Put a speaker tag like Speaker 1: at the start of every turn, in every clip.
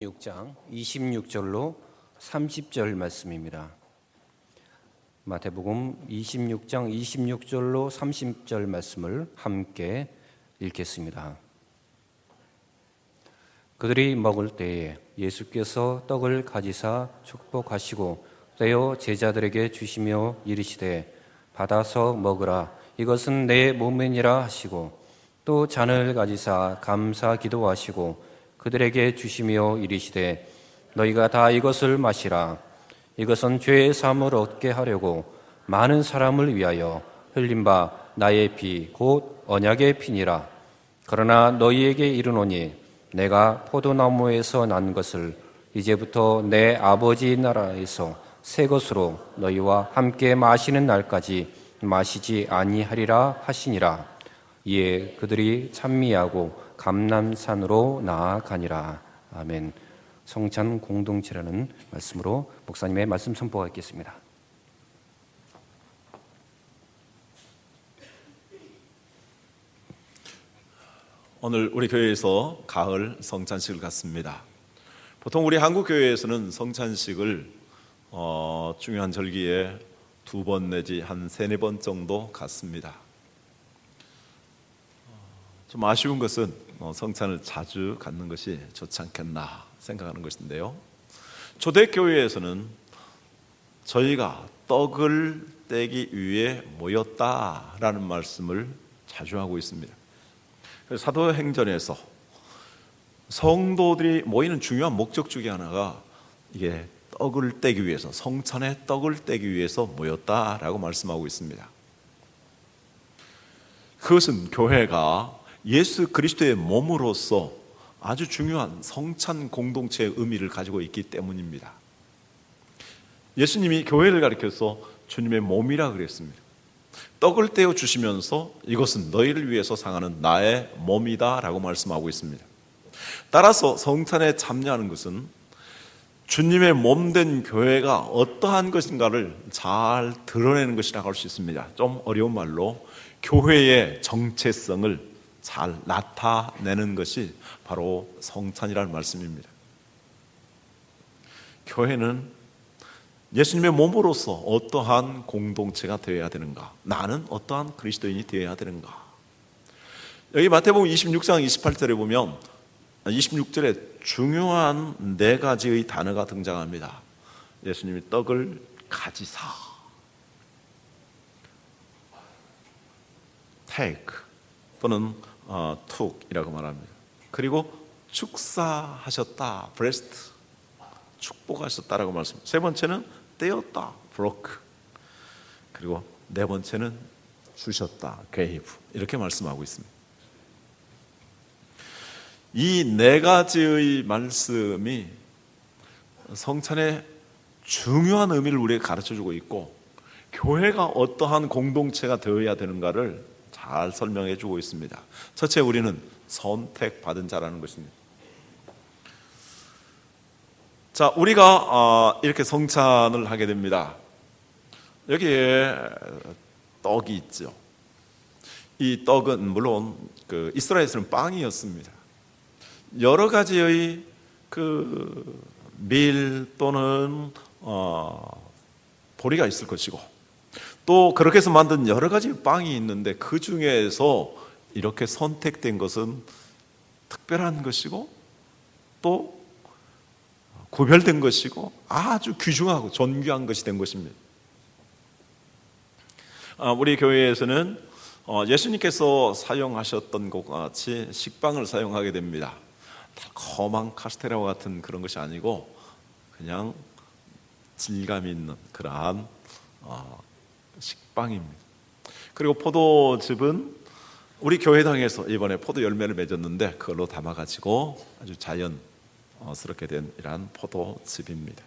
Speaker 1: 6장 26절로 30절 말씀입니다. 마태복음 26장 26절로 30절 말씀을 함께 읽겠습니다. 그들이 먹을 때에 예수께서 떡을 가지사 축복하시고 떼어 제자들에게 주시며 이르시되 받아서 먹으라, 이것은 내 몸이니라 하시고, 또 잔을 가지사 감사 기도하시고 그들에게 주시며 이르시되 너희가 다 이것을 마시라, 이것은 죄의 사함을 얻게 하려고 많은 사람을 위하여 흘린 바 나의 피 곧 언약의 피니라. 그러나 너희에게 이르노니 내가 포도나무에서 난 것을 이제부터 내 아버지 나라에서 새 것으로 너희와 함께 마시는 날까지 마시지 아니하리라 하시니라. 이에 그들이 찬미하고 감람산으로 나아가니라. 아멘. 성찬 공동체라는 말씀으로 목사님의 말씀 선포가 있겠습니다.
Speaker 2: 오늘 우리 교회에서 가을 성찬식을 갖습니다. 보통 우리 한국 교회에서는 성찬식을 중요한 절기에 2번 내지 한 3-4번 정도 갖습니다. 좀 아쉬운 것은 성찬을 자주 갖는 것이 좋지 않겠나 생각하는 것인데요, 초대교회에서는 저희가 떡을 떼기 위해 모였다라는 말씀을 자주 하고 있습니다. 사도행전에서 성도들이 모이는 중요한 목적 중에 하나가 이게 떡을 떼기 위해서, 성찬의 떡을 떼기 위해서 모였다라고 말씀하고 있습니다. 그것은 교회가 예수 그리스도의 몸으로서 아주 중요한 성찬 공동체의 의미를 가지고 있기 때문입니다. 예수님이 교회를 가리켜서 주님의 몸이라 그랬습니다. 떡을 떼어 주시면서 이것은 너희를 위해서 상하는 나의 몸이다 라고 말씀하고 있습니다. 따라서 성찬에 참여하는 것은 주님의 몸된 교회가 어떠한 것인가를 잘 드러내는 것이라고 할 수 있습니다. 좀 어려운 말로 교회의 정체성을 잘 나타내는 것이 바로 성찬이라는 말씀입니다. 교회는 예수님의 몸으로서 어떠한 공동체가 되어야 되는가, 나는 어떠한 그리스도인이 되어야 되는가. 여기 마태복음 26장 28절에 보면 26절에 중요한 4가지의 단어가 등장합니다. 예수님이 떡을 가지사, take 또는 took이라고 말합니다. 그리고 축사하셨다, blessed, 축복하셨다라고 말씀합니다. 3번째는 떼었다, broke, 그리고 4번째는 주셨다, gave, 이렇게 말씀하고 있습니다. 이 4가지의 말씀이 성찬의 중요한 의미를 우리에게 가르쳐주고 있고, 교회가 어떠한 공동체가 되어야 되는가를 잘 설명해 주고 있습니다. 첫째, 우리는 선택받은 자라는 것입니다. 자, 우리가 이렇게 성찬을 하게 됩니다. 여기에 떡이 있죠. 이 떡은 물론 이스라엘에서는 빵이었습니다. 여러 가지의 밀 또는 보리가 있을 것이고, 또 그렇게 해서 만든 여러 가지 빵이 있는데 그 중에서 이렇게 선택된 것은 특별한 것이고 또 구별된 것이고 아주 귀중하고 존귀한 것이 된 것입니다. 우리 교회에서는 예수님께서 사용하셨던 것과 같이 식빵을 사용하게 됩니다. 달콤한 카스테라와 같은 그런 것이 아니고 그냥 질감이 있는 그러한 식빵입니다. 그리고 포도즙은 우리 교회당에서 이번에 포도 열매를 맺었는데 그걸로 담아가지고 아주 자연스럽게 된 이러한 포도즙입니다.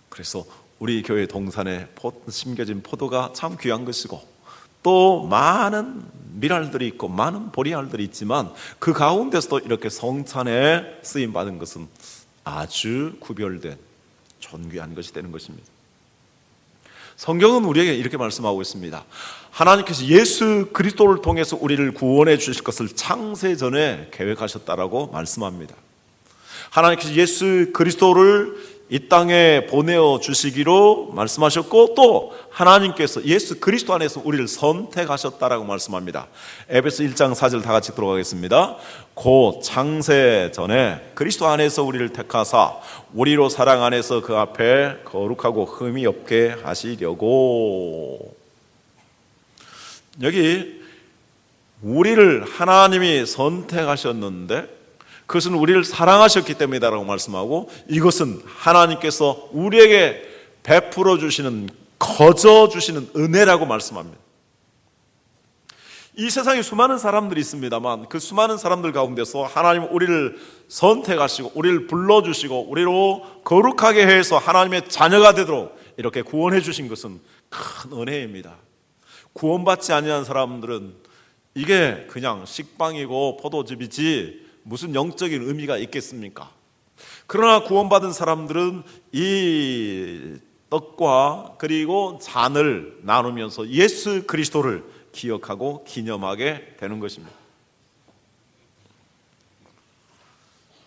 Speaker 2: 그래서 우리 교회 동산에 심겨진 포도가 참 귀한 것이고, 또 많은 밀알들이 있고 많은 보리알들이 있지만 그 가운데서도 이렇게 성찬에 쓰임받은 것은 아주 구별된 존귀한 것이 되는 것입니다. 성경은 우리에게 이렇게 말씀하고 있습니다. 하나님께서 예수 그리스도를 통해서 우리를 구원해 주실 것을 창세 전에 계획하셨다라고 말씀합니다. 하나님께서 예수 그리스도를 이 땅에 보내어 주시기로 말씀하셨고, 또 하나님께서 예수 그리스도 안에서 우리를 선택하셨다라고 말씀합니다. 에베소 1장 4절 다 같이 들어가겠습니다. 곧 창세 전에 그리스도 안에서 우리를 택하사 우리로 사랑 안에서 그 앞에 거룩하고 흠이 없게 하시려고. 여기 우리를 하나님이 선택하셨는데 그것은 우리를 사랑하셨기 때문이다라고 말씀하고, 이것은 하나님께서 우리에게 베풀어 주시는, 거저 주시는 은혜라고 말씀합니다. 이 세상에 수많은 사람들이 있습니다만 그 수많은 사람들 가운데서 하나님 우리를 선택하시고 우리를 불러주시고 우리로 거룩하게 해서 하나님의 자녀가 되도록 이렇게 구원해 주신 것은 큰 은혜입니다. 구원받지 아니한 사람들은 이게 그냥 식빵이고 포도즙이지 무슨 영적인 의미가 있겠습니까? 그러나 구원받은 사람들은 이 떡과 그리고 잔을 나누면서 예수 그리스도를 기억하고 기념하게 되는 것입니다.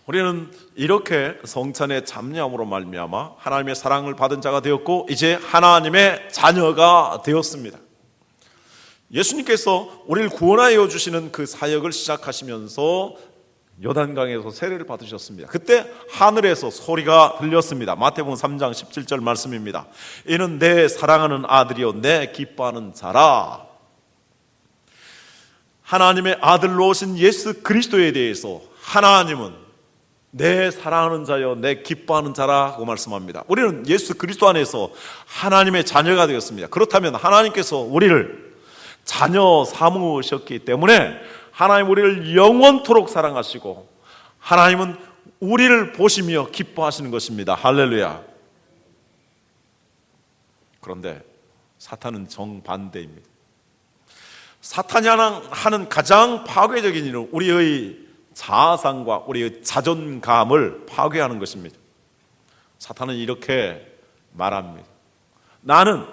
Speaker 2: 우리는 이렇게 성찬의 참여함으로 말미암아 하나님의 사랑을 받은 자가 되었고 이제 하나님의 자녀가 되었습니다. 예수님께서 우리를 구원하여 주시는 그 사역을 시작하시면서 요단강에서 세례를 받으셨습니다. 그때 하늘에서 소리가 들렸습니다. 마태복음 3장 17절 말씀입니다. 이는 내 사랑하는 아들이요 내 기뻐하는 자라. 하나님의 아들로 오신 예수 그리스도에 대해서 하나님은 내 사랑하는 자여 내 기뻐하는 자라고 말씀합니다. 우리는 예수 그리스도 안에서 하나님의 자녀가 되었습니다. 그렇다면 하나님께서 우리를 자녀 삼으셨기 때문에 하나님 우리를 영원토록 사랑하시고 하나님은 우리를 보시며 기뻐하시는 것입니다. 할렐루야. 그런데 사탄은 정반대입니다. 사탄이 하는 가장 파괴적인 일은 우리의 자아상과 우리의 자존감을 파괴하는 것입니다. 사탄은 이렇게 말합니다. 나는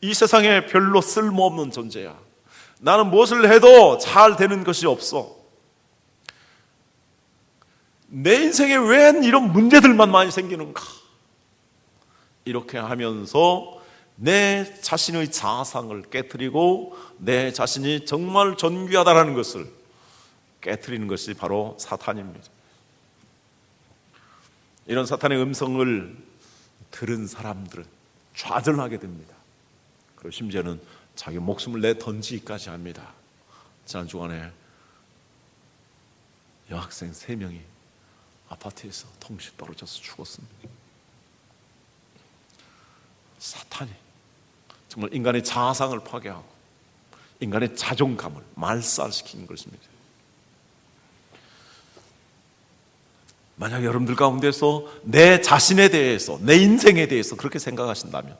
Speaker 2: 이 세상에 별로 쓸모없는 존재야. 나는 무엇을 해도 잘 되는 것이 없어. 내 인생에 왜 이런 문제들만 많이 생기는가? 이렇게 하면서 내 자신의 자아상을 깨트리고 내 자신이 정말 존귀하다라는 것을 깨트리는 것이 바로 사탄입니다. 이런 사탄의 음성을 들은 사람들은 좌절하게 됩니다. 그리고 심지어는 자기 목숨을 내던지기까지 합니다. 지난 주간에 여학생 3명이 아파트에서 동시에 떨어져서 죽었습니다. 사탄이 정말 인간의 자아상을 파괴하고 인간의 자존감을 말살시키는 것입니다. 만약 여러분들 가운데서 내 자신에 대해서, 내 인생에 대해서 그렇게 생각하신다면,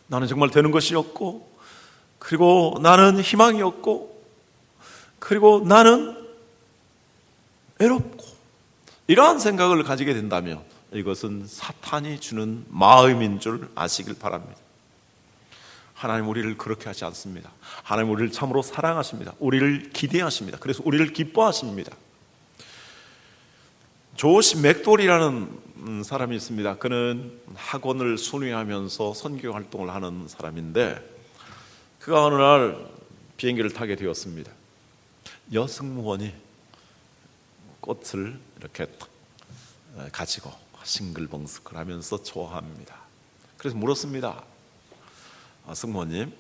Speaker 2: 나는 정말 되는 것이 없고, 그리고 나는 희망이 없고, 그리고 나는 외롭고, 이러한 생각을 가지게 된다면 이것은 사탄이 주는 마음인 줄 아시길 바랍니다. 하나님 우리를 그렇게 하지 않습니다. 하나님 우리를 참으로 사랑하십니다. 우리를 기대하십니다. 그래서 우리를 기뻐하십니다. 조시 맥돌이라는 사람이 있습니다. 그는 학원을 순회하면서 선교 활동을 하는 사람인데, 그가 어느 날 비행기를 타게 되었습니다. 여승무원이 꽃을 이렇게 가지고 싱글벙글 하면서 좋아합니다. 그래서 물었습니다. 승무원님,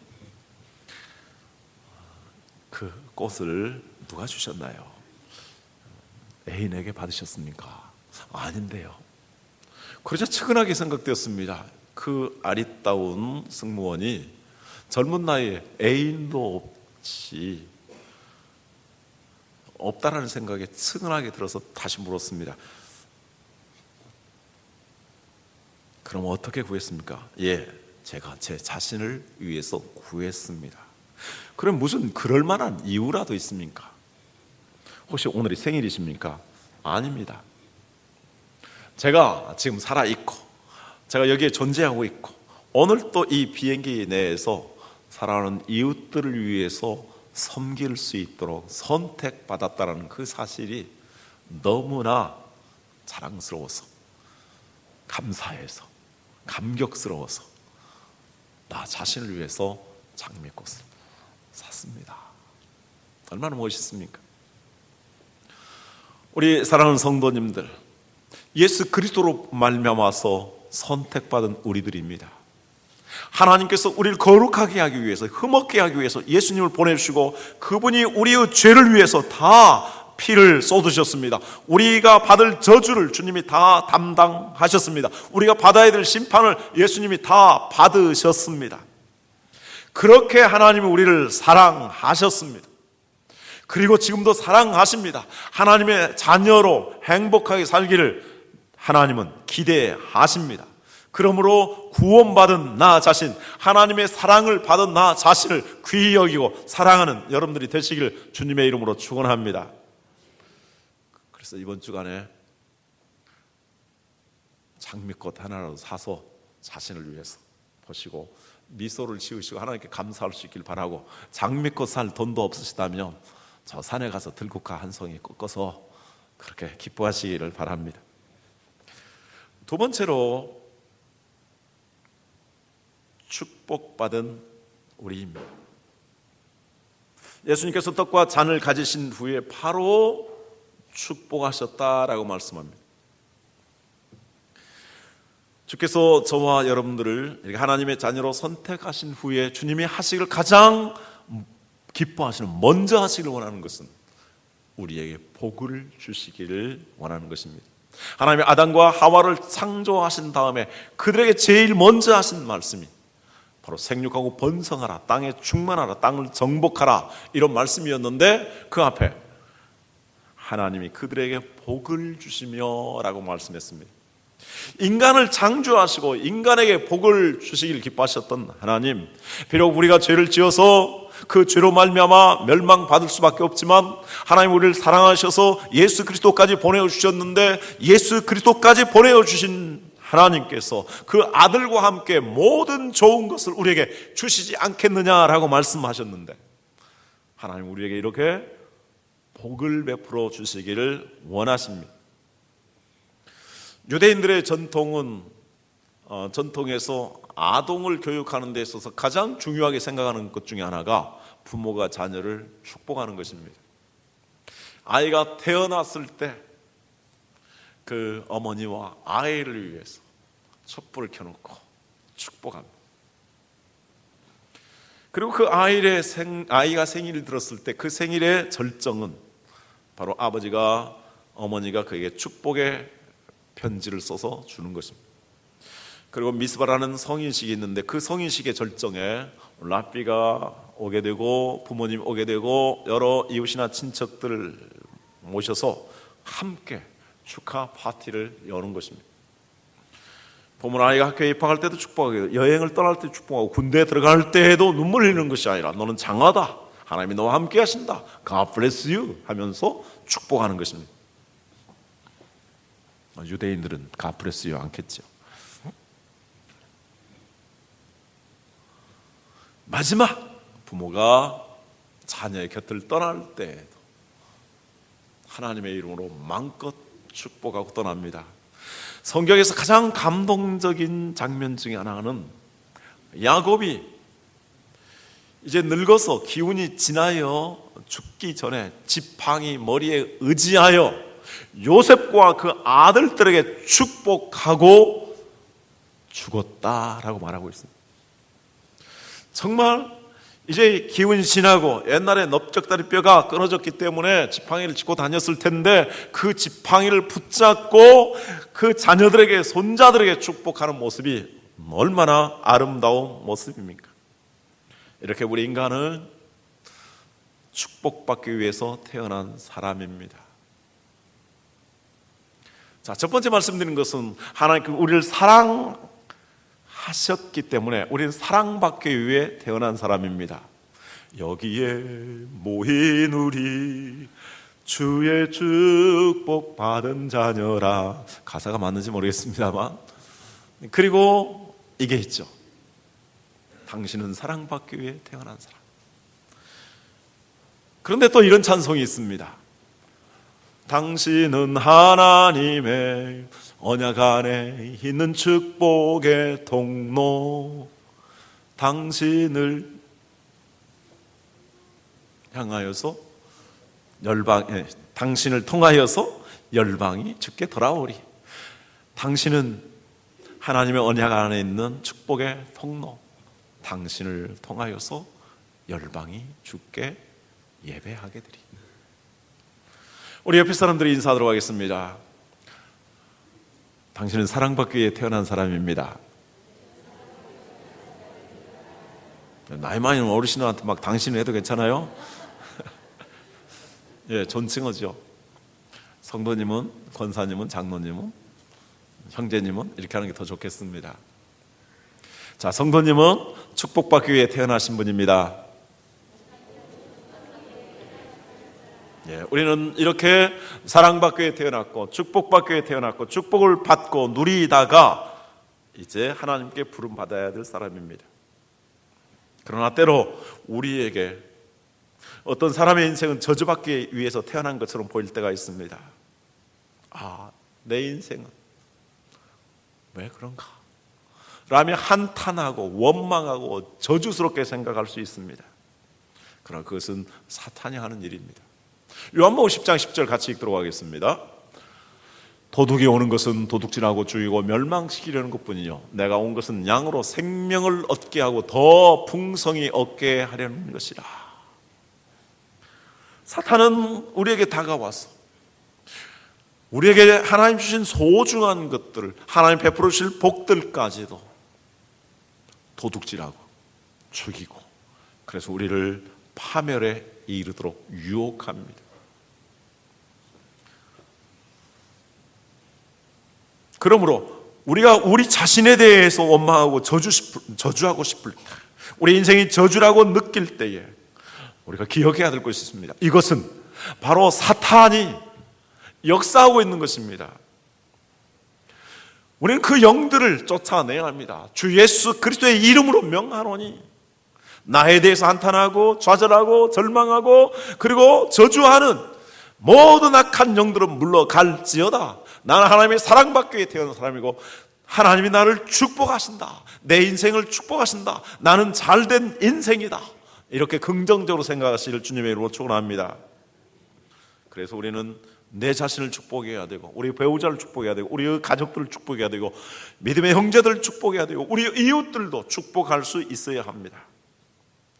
Speaker 2: 그 꽃을 누가 주셨나요? 애인에게 받으셨습니까? 아닌데요. 그러자 측은하게 생각되었습니다. 그 아리따운 승무원이 젊은 나이에 애인도 없다라는 생각에 측은하게 들어서 다시 물었습니다. 그럼 어떻게 구했습니까? 예, 제가 제 자신을 위해서 구했습니다. 그럼 무슨 그럴 만한 이유라도 있습니까? 혹시 오늘이 생일이십니까? 아닙니다. 제가 지금 살아있고 제가 여기에 존재하고 있고 오늘 또 이 비행기 내에서 살아가는 이웃들을 위해서 섬길 수 있도록 선택받았다는 그 사실이 너무나 자랑스러워서, 감사해서, 감격스러워서 나 자신을 위해서 장미꽃을 샀습니다. 얼마나 멋있습니까? 우리 사랑하는 성도님들, 예수 그리스도로 말미암아서 선택받은 우리들입니다. 하나님께서 우리를 거룩하게 하기 위해서, 흠없게 하기 위해서 예수님을 보내주시고 그분이 우리의 죄를 위해서 다 피를 쏟으셨습니다. 우리가 받을 저주를 주님이 다 담당하셨습니다. 우리가 받아야 될 심판을 예수님이 다 받으셨습니다. 그렇게 하나님이 우리를 사랑하셨습니다. 그리고 지금도 사랑하십니다. 하나님의 자녀로 행복하게 살기를 하나님은 기대하십니다. 그러므로 구원받은 나 자신, 하나님의 사랑을 받은 나 자신을 귀히 여기고 사랑하는 여러분들이 되시길 주님의 이름으로 축원합니다. 그래서 이번 주간에 장미꽃 하나라도 사서 자신을 위해서 보시고 미소를 지으시고 하나님께 감사할 수 있길 바라고, 장미꽃 살 돈도 없으시다면 저 산에 가서 들국화 한 송이 꺾어서 그렇게 기뻐하시기를 바랍니다. 두 번째로 축복받은 우리입니다. 예수님께서 떡과 잔을 가지신 후에 바로 축복하셨다라고 말씀합니다. 주께서 저와 여러분들을 이렇게 하나님의 자녀로 선택하신 후에 주님이 하시기를 가장 기뻐하시는, 먼저 하시기를 원하는 것은 우리에게 복을 주시기를 원하는 것입니다. 하나님이 아담과 하와를 창조하신 다음에 그들에게 제일 먼저 하신 말씀이 바로 생육하고 번성하라, 땅에 충만하라, 땅을 정복하라, 이런 말씀이었는데 그 앞에 하나님이 그들에게 복을 주시며 라고 말씀했습니다. 인간을 창조하시고 인간에게 복을 주시길 기뻐하셨던 하나님, 비록 우리가 죄를 지어서 그 죄로 말미암아 멸망받을 수밖에 없지만 하나님 우리를 사랑하셔서 예수 그리스도까지 보내주셨는데, 예수 그리스도까지 보내주신 하나님께서 그 아들과 함께 모든 좋은 것을 우리에게 주시지 않겠느냐라고 말씀하셨는데, 하나님 우리에게 이렇게 복을 베풀어 주시기를 원하십니다. 유대인들의 전통은 전통에서 아동을 교육하는 데 있어서 가장 중요하게 생각하는 것 중에 하나가 부모가 자녀를 축복하는 것입니다. 아이가 태어났을 때 그 어머니와 아이를 위해서 촛불을 켜놓고 축복합니다. 그리고 그 아이가 생일을 들었을 때 그 생일의 절정은 바로 아버지가, 어머니가 그에게 축복의 편지를 써서 주는 것입니다. 그리고 미스바라는 성인식이 있는데 그 성인식의 절정에 랍비가 오게 되고 부모님 오게 되고 여러 이웃이나 친척들을 모셔서 함께 축하 파티를 여는 것입니다. 보면 아이가 학교에 입학할 때도 축복하고, 여행을 떠날 때 축복하고, 군대에 들어갈 때에도 눈물 흘리는 것이 아니라 너는 장하다, 하나님이 너와 함께 하신다, God bless you 하면서 축복하는 것입니다. 유대인들은 God bless you 않겠죠. 마지막 부모가 자녀의 곁을 떠날 때에도 하나님의 이름으로 마음껏 축복하고 떠납니다. 성경에서 가장 감동적인 장면 중에 하나는 야곱이 이제 늙어서 기운이 지나여 죽기 전에 지팡이 머리에 의지하여 요셉과 그 아들들에게 축복하고 죽었다라고 말하고 있습니다. 정말 이제 기운이 지나고 옛날에 넓적다리 뼈가 끊어졌기 때문에 지팡이를 짚고 다녔을 텐데 그 지팡이를 붙잡고 그 자녀들에게, 손자들에게 축복하는 모습이 얼마나 아름다운 모습입니까? 이렇게 우리 인간은 축복받기 위해서 태어난 사람입니다. 자, 첫 번째 말씀드린 것은 하나님께 우리를 사랑하셨기 때문에 우리는 사랑받기 위해 태어난 사람입니다. 여기에 모인 우리 주의 축복 받은 자녀라. 가사가 맞는지 모르겠습니다만, 그리고 이게 있죠. 당신은 사랑받기 위해 태어난 사람. 그런데 또 이런 찬송이 있습니다. 당신은 하나님의 언약 안에 있는 축복의 통로. 당신을 향하여서 당신을 통하여서 열방이 주께 돌아오리. 당신은 하나님의 언약 안에 있는 축복의 통로. 당신을 통하여서 열방이 주께 예배하게 되리. 우리 옆에 사람들이 인사하도록 하겠습니다. 당신은 사랑받기 위해 태어난 사람입니다. 나이 많은 어르신들한테 막 당신 해도 괜찮아요? 예, 존칭어죠. 성도님은, 권사님은, 장로님은, 형제님은 이렇게 하는 게 더 좋겠습니다. 자, 성도님은 축복받기 위해 태어나신 분입니다. 예, 우리는 이렇게 사랑받기 위해 태어났고 축복받기 위해 태어났고 축복을 받고 누리다가 이제 하나님께 부름받아야 될 사람입니다. 그러나 때로 우리에게 어떤 사람의 인생은 저주받기 위해서 태어난 것처럼 보일 때가 있습니다. 아, 내 인생은 왜 그런가? 라며 한탄하고 원망하고 저주스럽게 생각할 수 있습니다. 그러나 그것은 사탄이 하는 일입니다. 요한복음 10장 10절 같이 읽도록 하겠습니다. 도둑이 오는 것은 도둑질하고 죽이고 멸망시키려는 것뿐이요 내가 온 것은 양으로 생명을 얻게 하고 더 풍성히 얻게 하려는 것이라. 사탄은 우리에게 다가와서 우리에게 하나님 주신 소중한 것들을, 하나님 베풀어 주실 복들까지도 도둑질하고 죽이고, 그래서 우리를 파멸에 이르도록 유혹합니다. 그러므로 우리가 우리 자신에 대해서 원망하고 저주하고 싶을 때, 우리 인생이 저주라고 느낄 때에 우리가 기억해야 될 것이 있습니다. 이것은 바로 사탄이 역사하고 있는 것입니다. 우리는 그 영들을 쫓아내야 합니다. 주 예수 그리스도의 이름으로 명하노니, 나에 대해서 한탄하고 좌절하고 절망하고 그리고 저주하는 모든 악한 영들은 물러갈지어다. 나는 하나님의 사랑받기 위해 태어난 사람이고 하나님이 나를 축복하신다. 내 인생을 축복하신다. 나는 잘된 인생이다. 이렇게 긍정적으로 생각하시길 주님의 이름으로 축원합니다. 그래서 우리는 내 자신을 축복해야 되고, 우리 배우자를 축복해야 되고, 우리 가족들을 축복해야 되고, 믿음의 형제들을 축복해야 되고, 우리 이웃들도 축복할 수 있어야 합니다.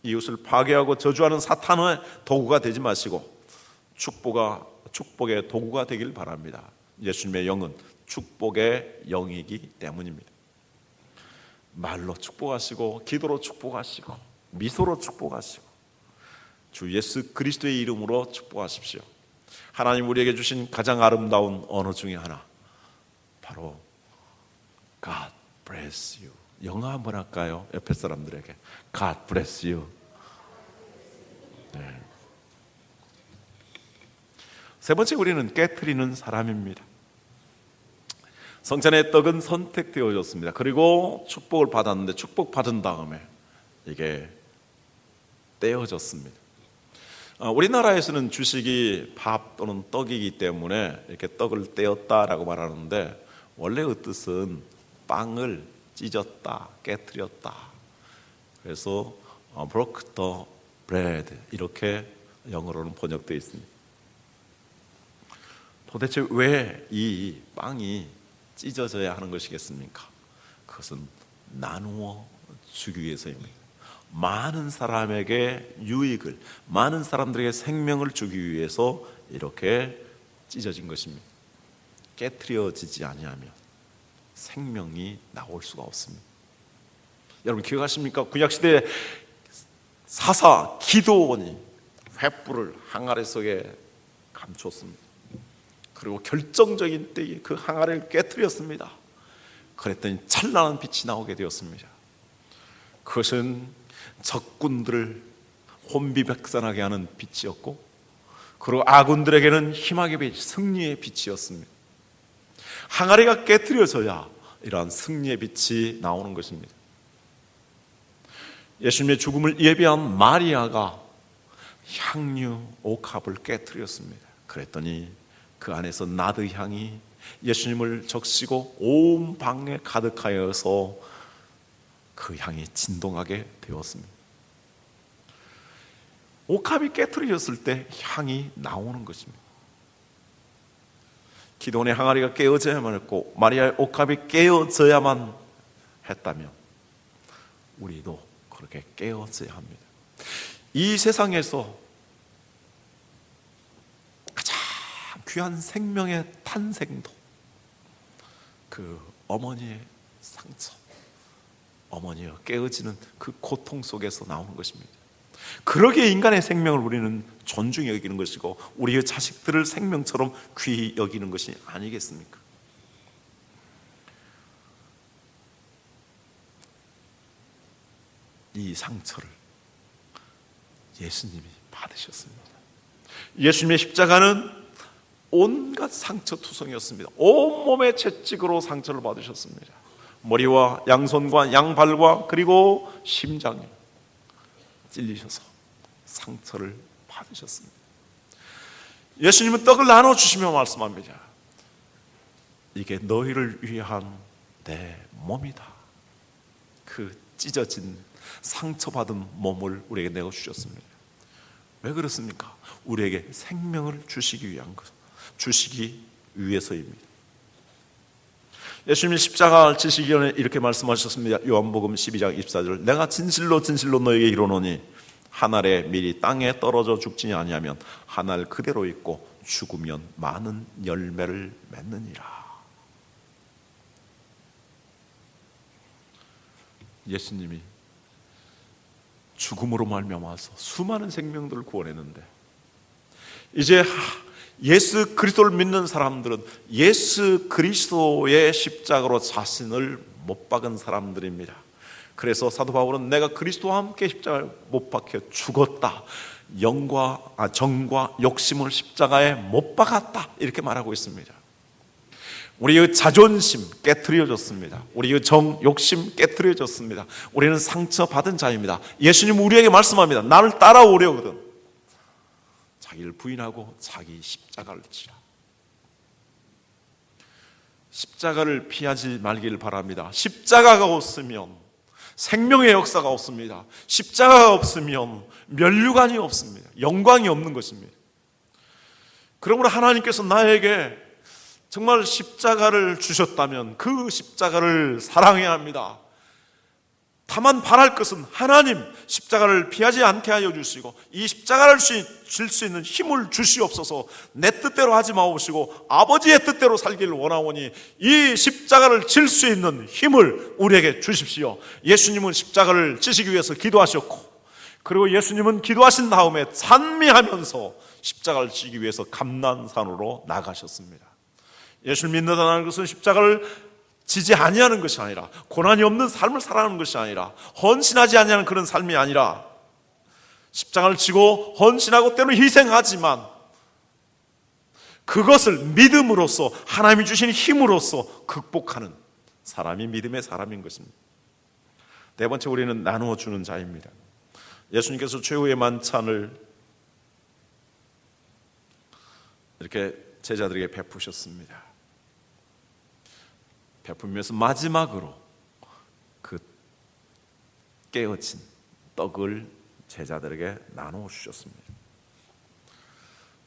Speaker 2: 이웃을 파괴하고 저주하는 사탄의 도구가 되지 마시고 축복의 도구가 되길 바랍니다. 예수님의 영은 축복의 영이기 때문입니다. 말로 축복하시고, 기도로 축복하시고, 미소로 축복하시고, 주 예수 그리스도의 이름으로 축복하십시오. 하나님 우리에게 주신 가장 아름다운 언어 중에 하나, 바로 God bless you. 영어 한번 할까요? 옆에 사람들에게 God bless you. 네. 세 번째, 우리는 깨트리는 사람입니다. 성찬의 떡은 선택되어졌습니다. 그리고 축복을 받았는데 축복받은 다음에 이게 떼어졌습니다. 우리나라에서는 주식이 밥 또는 떡이기 때문에 이렇게 떡을 떼었다라고 말하는데, 원래 그 뜻은 빵을 찢었다, 깨트렸다. 그래서 broke the bread 이렇게 영어로는 번역되어 있습니다. 도대체 왜 이 빵이 찢어져야 하는 것이겠습니까? 그것은 나누어 주기 위해서입니다. 많은 사람에게 유익을, 많은 사람들에게 생명을 주기 위해서 이렇게 찢어진 것입니다. 깨트려지지 아니하면 생명이 나올 수가 없습니다. 여러분 기억하십니까? 구약시대에 사사 기드온이 횃불을 항아리 속에 감췄습니다. 그리고 결정적인 때에 그 항아리를 깨트렸습니다. 그랬더니 찬란한 빛이 나오게 되었습니다. 그것은 적군들을 혼비백산하게 하는 빛이었고, 그리고 아군들에게는 희망의 빛, 승리의 빛이었습니다. 항아리가 깨트려져야 이러한 승리의 빛이 나오는 것입니다. 예수님의 죽음을 예비한 마리아가 향유 옥합을 깨트렸습니다. 그랬더니 그 안에서 나드 향이 예수님을 적시고 온 방에 가득하여서 그 향이 진동하게 되었습니다. 옥합이 깨트려졌을 때 향이 나오는 것입니다. 기도원의 항아리가 깨어져야만 했고 마리아의 옥합이 깨어져야만 했다면 우리도 그렇게 깨어져야 합니다. 이 세상에서 가장 귀한 생명의 탄생도 그 어머니의 상처, 어머니의 깨어지는 그 고통 속에서 나오는 것입니다. 그러기에 인간의 생명을 우리는 존중히 여기는 것이고 우리의 자식들을 생명처럼 귀히 여기는 것이 아니겠습니까? 이 상처를 예수님이 받으셨습니다. 예수님의 십자가는 온갖 상처투성이었습니다. 온몸의 채찍으로 상처를 받으셨습니다. 머리와 양손과 양발과 그리고 심장에 찔리셔서 상처를 받으셨습니다. 예수님은 떡을 나눠주시며 말씀합니다. 이게 너희를 위한 내 몸이다. 그 찢어진 상처받은 몸을 우리에게 내어주셨습니다. 왜 그렇습니까? 우리에게 생명을 주시기 위한 것, 주시기 위해서입니다. 예수님이 십자가를 지시기 전에 이렇게 말씀하셨습니다. 요한복음 12장 24절, 내가 진실로 진실로 너에게 이르노니 한 알의 밀이 땅에 떨어져 죽지 아니하면 한 알 그대로 있고 죽으면 많은 열매를 맺느니라. 예수님이 죽음으로 말미암아서 수많은 생명들을 구원했는데 이제 예수 그리스도를 믿는 사람들은 예수 그리스도의 십자가로 자신을 못 박은 사람들입니다. 그래서 사도 바울은 내가 그리스도와 함께 십자가에 못 박혀 죽었다, 정과 욕심을 십자가에 못 박았다, 이렇게 말하고 있습니다. 우리의 자존심 깨트려졌습니다. 우리의 욕심 깨트려졌습니다. 우리는 상처받은 자입니다. 예수님 우리에게 말씀합니다. 나를 따라오려거든 자기를 부인하고 자기 십자가를 지라. 십자가를 피하지 말기를 바랍니다. 십자가가 없으면 생명의 역사가 없습니다. 십자가가 없으면 면류관이 없습니다. 영광이 없는 것입니다. 그러므로 하나님께서 나에게 정말 십자가를 주셨다면 그 십자가를 사랑해야 합니다. 다만 바랄 것은 하나님 십자가를 피하지 않게 하여 주시고 이 십자가를 질 수 있는 힘을 주시옵소서. 내 뜻대로 하지 마옵시고 아버지의 뜻대로 살기를 원하오니 이 십자가를 질 수 있는 힘을 우리에게 주십시오. 예수님은 십자가를 지시기 위해서 기도하셨고 그리고 예수님은 기도하신 다음에 찬미하면서 십자가를 지기 위해서 감난산으로 나가셨습니다. 예수를 믿는다는 것은 십자가를 지지 아니하는 것이 아니라 고난이 없는 삶을 살아가는 것이 아니라 헌신하지 아니하는 그런 삶이 아니라 십자가를 지고 헌신하고 때로는 희생하지만 그것을 믿음으로써 하나님이 주신 힘으로써 극복하는 사람이 믿음의 사람인 것입니다. 네 번째, 우리는 나누어 주는 자입니다. 예수님께서 최후의 만찬을 이렇게 제자들에게 베푸셨습니다. 베푸면서 마지막으로 그 깨어진 떡을 제자들에게 나누어 주셨습니다.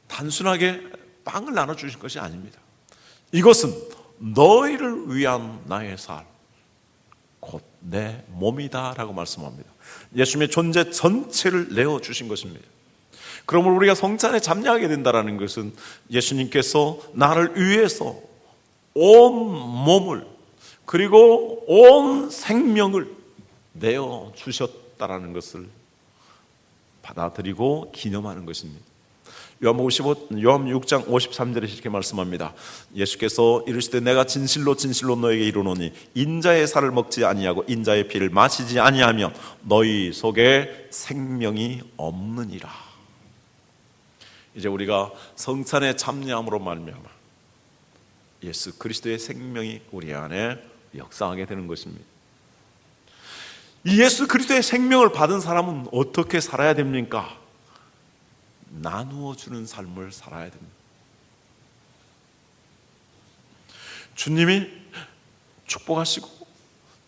Speaker 2: 단순하게 빵을 나눠 주신 것이 아닙니다. 이것은 너희를 위한 나의 살, 곧 내 몸이다 라고 말씀합니다. 예수님의 존재 전체를 내어 주신 것입니다. 그러므로 우리가 성찬에 참여하게 된다는 것은 예수님께서 나를 위해서 온 몸을 그리고 온 생명을 내어 주셨다라는 것을 받아들이고 기념하는 것입니다. 요한복음 6장 53절에 이렇게 말씀합니다. 예수께서 이르시되 내가 진실로 진실로 너에게 이르노니 인자의 살을 먹지 아니하고 인자의 피를 마시지 아니하면 너희 속에 생명이 없느니라. 이제 우리가 성찬에 참여함으로 말미암아 예수 그리스도의 생명이 우리 안에 역사하게 되는 것입니다. 이 예수 그리스도의 생명을 받은 사람은 어떻게 살아야 됩니까? 나누어 주는 삶을 살아야 됩니다. 주님이 축복하시고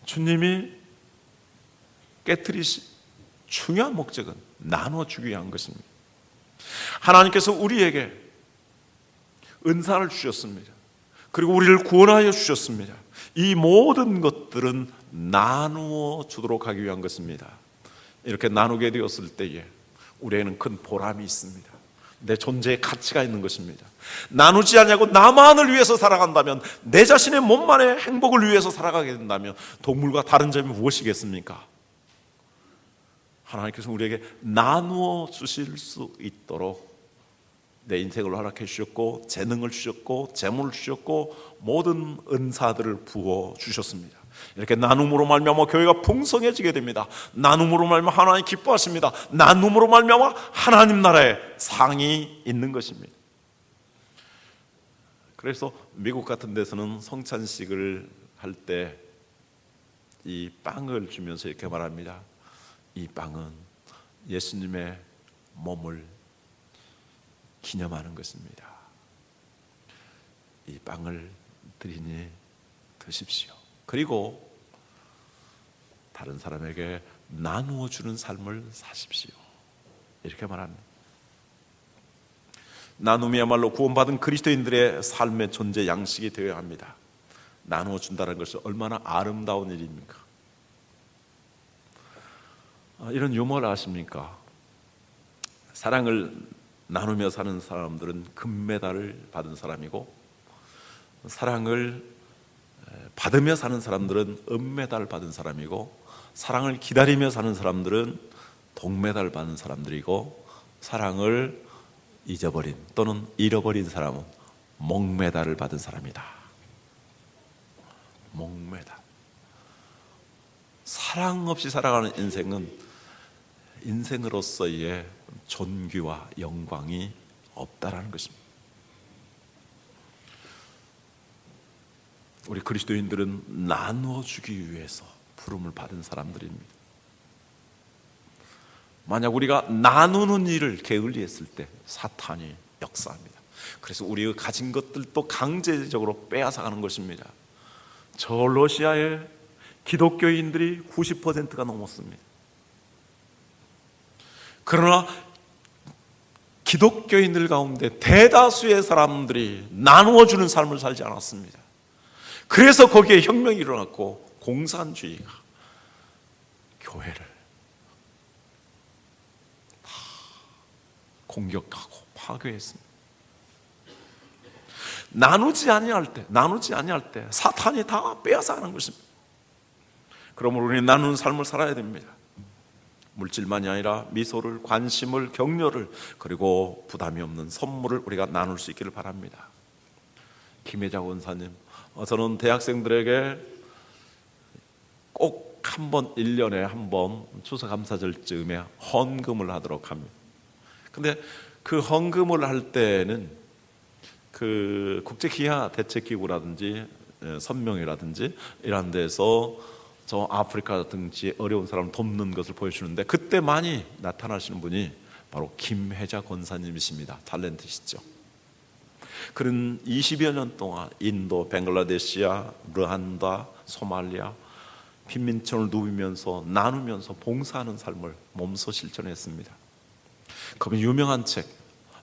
Speaker 2: 주님이 깨트리시 중요한 목적은 나눠주기 위한 것입니다. 하나님께서 우리에게 은사를 주셨습니다. 그리고 우리를 구원하여 주셨습니다. 이 모든 것들은 나누어 주도록 하기 위한 것입니다. 이렇게 나누게 되었을 때에 우리에게는 큰 보람이 있습니다. 내 존재에 가치가 있는 것입니다. 나누지 않냐고 나만을 위해서 살아간다면, 내 자신의 몸만의 행복을 위해서 살아가게 된다면 동물과 다른 점이 무엇이겠습니까? 하나님께서 우리에게 나누어 주실 수 있도록 내 인생을 허락해 주셨고, 재능을 주셨고, 재물을 주셨고, 모든 은사들을 부어 주셨습니다. 이렇게 나눔으로 말미암아 교회가 풍성해지게 됩니다. 나눔으로 말미암아 하나님 기뻐하십니다. 나눔으로 말미암아 하나님 나라에 상이 있는 것입니다. 그래서 미국 같은 데서는 성찬식을 할 때 이 빵을 주면서 이렇게 말합니다. 이 빵은 예수님의 몸을 기념하는 것입니다. 이 빵을 드리니 드십시오. 그리고 다른 사람에게 나누어 주는 삶을 사십시오. 이렇게 말합니다. 나눔이야말로 구원받은 그리스도인들의 삶의 존재 양식이 되어야 합니다. 나누어 준다는 것이 얼마나 아름다운 일입니까? 이런 유머를 아십니까? 사랑을 나누며 사는 사람들은 금메달을 받은 사람이고, 사랑을 받으며 사는 사람들은 은메달을 받은 사람이고, 사랑을 기다리며 사는 사람들은 동메달을 받은 사람들이고, 사랑을 잊어버린 또는 잃어버린 사람은 목메달을 받은 사람이다. 목메달. 사랑 없이 살아가는 인생은 인생으로서의 존귀와 영광이 없다라는 것입니다. 우리 그리스도인들은 나누어 주기 위해서 부름을 받은 사람들입니다. 만약 우리가 나누는 일을 게을리했을 때 사탄이 역사합니다. 그래서 우리의 가진 것들도 강제적으로 빼앗아가는 것입니다. 저 러시아의 기독교인들이 90%가 넘었습니다. 그러나 기독교인들 가운데 대다수의 사람들이 나누어 주는 삶을 살지 않았습니다. 그래서 거기에 혁명이 일어났고 공산주의가 교회를 다 공격하고 파괴했습니다. 나누지 아니할 때 사탄이 다 빼앗아가는 것입니다. 그러므로 우리는 나누는 삶을 살아야 됩니다. 물질만이 아니라 미소를, 관심을, 격려를, 그리고 부담이 없는 선물을 우리가 나눌 수 있기를 바랍니다. 김혜자 원사님, 저는 대학생들에게 꼭 한 번, 1년에 한 번 추수감사절쯤에 헌금을 하도록 합니다. 근데 그 헌금을 할 때는 그 국제기아대책기구라든지 선명이라든지 이런 데서 저 아프리카 등지에 어려운 사람을 돕는 것을 보여주는데, 그때 많이 나타나시는 분이 바로 김혜자 권사님이십니다. 탤런트시죠. 그는 20여 년 동안 인도, 벵글라데시아, 르완다, 소말리아 빈민촌을 누비면서 나누면서 봉사하는 삶을 몸소 실천했습니다. 그분 유명한 책,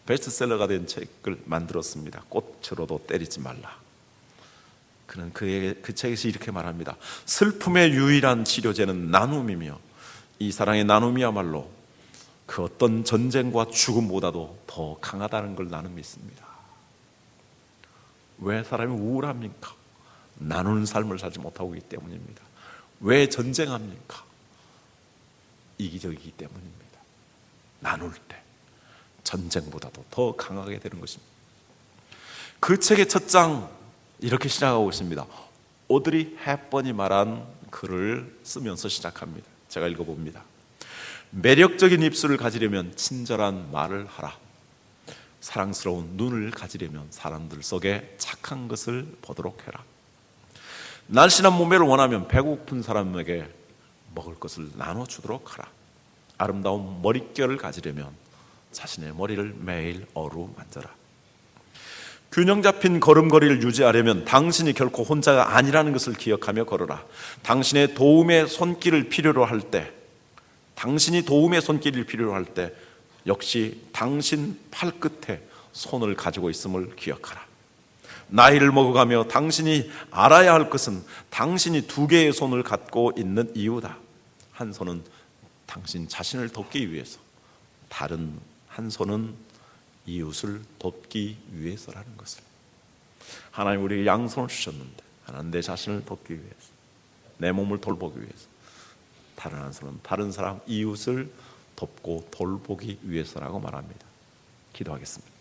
Speaker 2: 베스트셀러가 된 책을 만들었습니다. 꽃으로도 때리지 말라. 그는 그 책에서 이렇게 말합니다. 슬픔의 유일한 치료제는 나눔이며, 이 사랑의 나눔이야말로 그 어떤 전쟁과 죽음보다도 더 강하다는 걸 나는 믿습니다. 왜 사람이 우울합니까? 나누는 삶을 살지 못하고 있기 때문입니다. 왜 전쟁합니까? 이기적이기 때문입니다. 나눌 때 전쟁보다도 더 강하게 되는 것입니다. 그 책의 첫 장 이렇게 시작하고 있습니다. 오드리 헵번이 말한 글을 쓰면서 시작합니다. 제가 읽어봅니다. 매력적인 입술을 가지려면 친절한 말을 하라. 사랑스러운 눈을 가지려면 사람들 속에 착한 것을 보도록 해라. 날씬한 몸매를 원하면 배고픈 사람에게 먹을 것을 나눠주도록 하라. 아름다운 머릿결을 가지려면 자신의 머리를 매일 어루만져라. 균형 잡힌 걸음걸이를 유지하려면 당신이 결코 혼자가 아니라는 것을 기억하며 걸어라. 당신의 도움의 손길을 필요로 할 때, 당신이 도움의 손길을 필요로 할 때 역시 당신 팔끝에 손을 가지고 있음을 기억하라. 나이를 먹어가며 당신이 알아야 할 것은 당신이 두 개의 손을 갖고 있는 이유다. 한 손은 당신 자신을 돕기 위해서, 다른 한 손은 이웃을 돕기 위해서라는 것을. 하나님 우리에게 양손을 주셨는데 하나는 내 자신을 돕기 위해서, 내 몸을 돌보기 위해서, 다른 한 손은 다른 사람 이웃을 돕고 돌보기 위해서라고 말합니다. 기도하겠습니다.